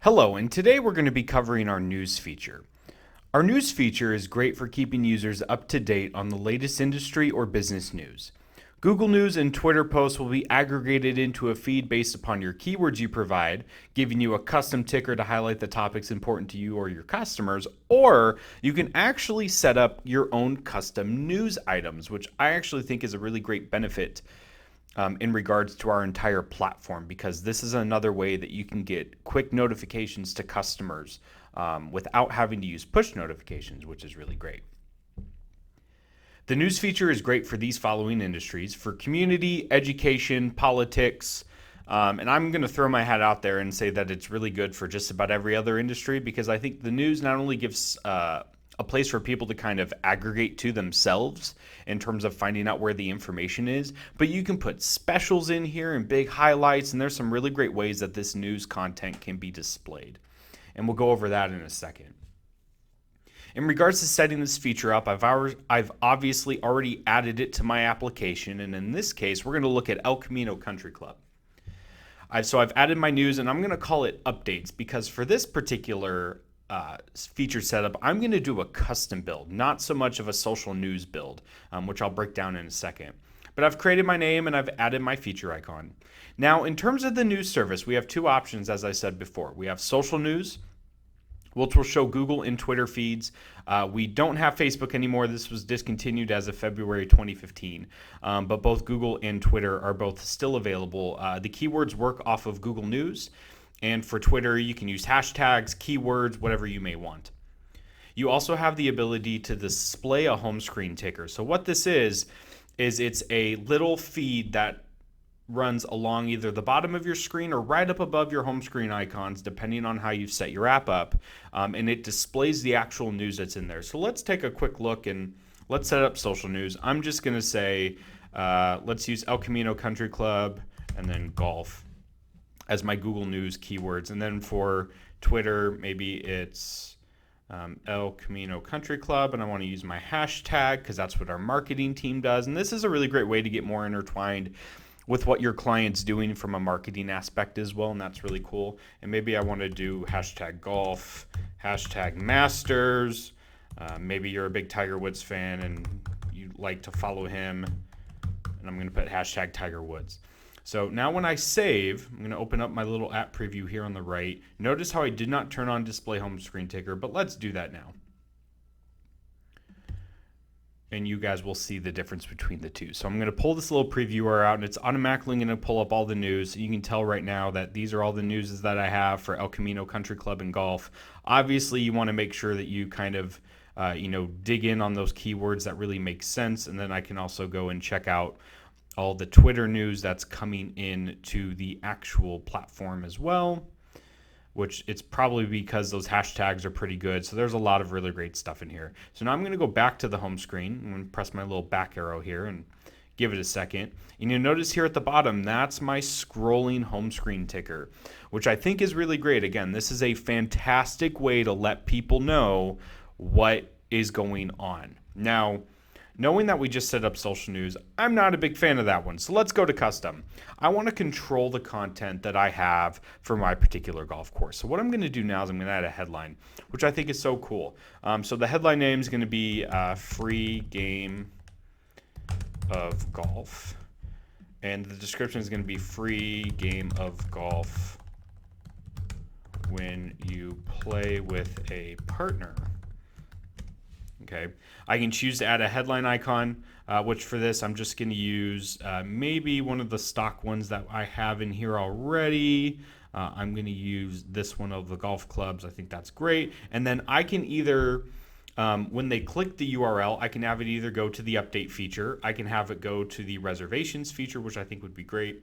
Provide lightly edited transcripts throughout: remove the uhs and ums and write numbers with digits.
Hello, and today we're going to be covering our news feature. Our news feature is great for keeping users up to date on the latest industry or business news. Google News and Twitter posts will be aggregated into a feed based upon your keywords you provide, giving you a custom ticker to highlight the topics important to you or your customers, or you can actually set up your own custom news items, which I actually think is a really great benefit in regards to our entire platform, because this is another way that you can get quick notifications to customers without having to use push notifications, which is really great. The news feature is great for these following industries: for community, education, politics, and I'm going to throw my hat out there and say that it's really good for just about every other industry, because I think the news not only gives a place for people to kind of aggregate to themselves in terms of finding out where the information is, but you can put specials in here and big highlights, and there's some really great ways that this news content can be displayed. And we'll go over that in a second. In regards to setting this feature up, I've obviously already added it to my application, and in this case, we're going to look at El Camino Country Club. So I've added my news, and I'm going to call it updates, because for this particular feature setup, I'm going to do a custom build, not so much of a social news build, which I'll break down in a second. But I've created my name and I've added my feature icon. Now, in terms of the news service, we have two options, as I said before. We have social news, which will show Google and Twitter feeds. We don't have Facebook anymore. This was discontinued as of February 2015. But both Google and Twitter are both still available. The keywords work off of Google News. And for Twitter, you can use hashtags, keywords, whatever you may want. You also have the ability to display a home screen ticker. So what this is it's a little feed that runs along either the bottom of your screen or right up above your home screen icons, depending on how you've set your app up. And it displays the actual news that's in there. So let's take a quick look and let's set up social news. I'm just going to say, let's use El Camino Country Club and then golf as my Google News keywords. And then for Twitter, maybe it's El Camino Country Club, and I want to use my hashtag because that's what our marketing team does. And this is a really great way to get more intertwined with what your client's doing from a marketing aspect as well, and that's really cool. And maybe I want to do hashtag golf, hashtag Masters. Maybe you're a big Tiger Woods fan and you like to follow him, and I'm going to put hashtag Tiger Woods. So now when I save, I'm going to open up my little app preview here on the right. Notice how I did not turn on display home screen ticker, but let's do that now. And you guys will see the difference between the two. So I'm going to pull this little previewer out, and it's automatically going to pull up all the news. You can tell right now that these are all the news that I have for El Camino Country Club and golf. Obviously, you want to make sure that you kind of dig in on those keywords that really make sense. And then I can also go and check out all the Twitter news that's coming in to the actual platform as well, which it's probably because those hashtags are pretty good. So there's a lot of really great stuff in here. So now I'm going to go back to the home screen. I'm going to press my little back arrow here and give it a second. And you'll notice here at the bottom, that's my scrolling home screen ticker, which I think is really great. Again, this is a fantastic way to let people know what is going on. Now, knowing that we just set up social news, I'm not a big fan of that one. So let's go to custom. I want to control the content that I have for my particular golf course. So what I'm going to do now is I'm going to add a headline, which I think is so cool. So the headline name is going to be free game of golf. And the description is going to be free game of golf when you play with a partner. Okay, I can choose to add a headline icon, which for this I'm just going to use maybe one of the stock ones that I have in here already. I'm going to use this one of the golf clubs. I think that's great. And then I can either, when they click the URL, I can have it either go to the update feature, I can have it go to the reservations feature, which I think would be great,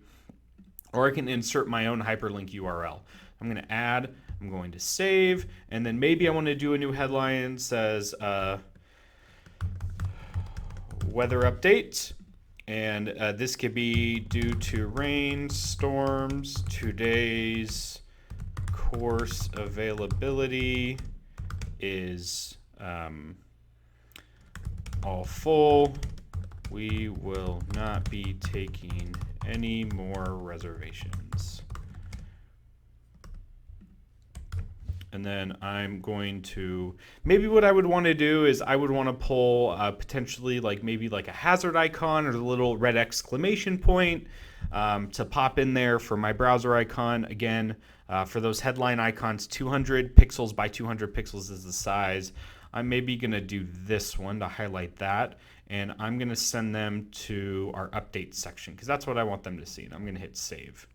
or I can insert my own hyperlink URL. I'm going to add, I'm going to save, and then maybe I want to do a new headline that says weather update, and this could be due to rain, storms, today's course availability is all full. We will not be taking any more reservations. And then I'm going to, maybe what I would want to do is I would want to pull potentially like maybe like a hazard icon or the little red exclamation point to pop in there for my browser icon. Again, for those headline icons, 200 pixels by 200 pixels is the size. I'm maybe going to do this one to highlight that, and I'm going to send them to our updates section because that's what I want them to see. And I'm going to hit save.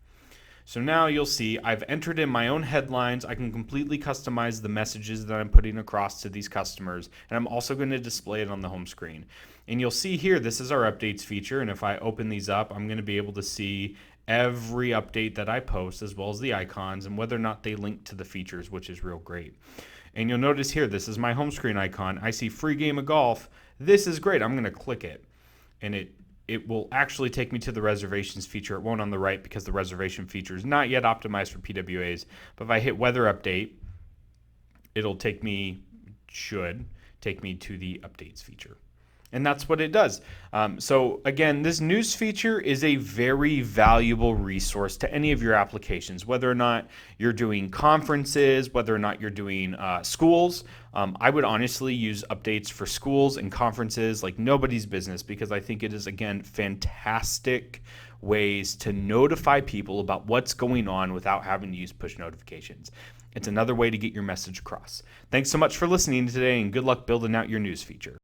So now you'll see I've entered in my own headlines. I can completely customize the messages that I'm putting across to these customers, and I'm also going to display it on the home screen. And you'll see here, this is our updates feature, and if I open these up, I'm going to be able to see every update that I post as well as the icons and whether or not they link to the features, which is real great. And you'll notice here, this is my home screen icon. I see free game of golf. This is great. I'm going to click it, and it will actually take me to the reservations feature. It won't on the right because the reservation feature is not yet optimized for PWAs. But if I hit weather update, it'll should take me to the updates feature. And that's what it does. So again, this news feature is a very valuable resource to any of your applications, whether or not you're doing conferences, whether or not you're doing schools. I would honestly use updates for schools and conferences like nobody's business because I think it is, again, fantastic ways to notify people about what's going on without having to use push notifications. It's another way to get your message across. Thanks so much for listening today, and good luck building out your news feature.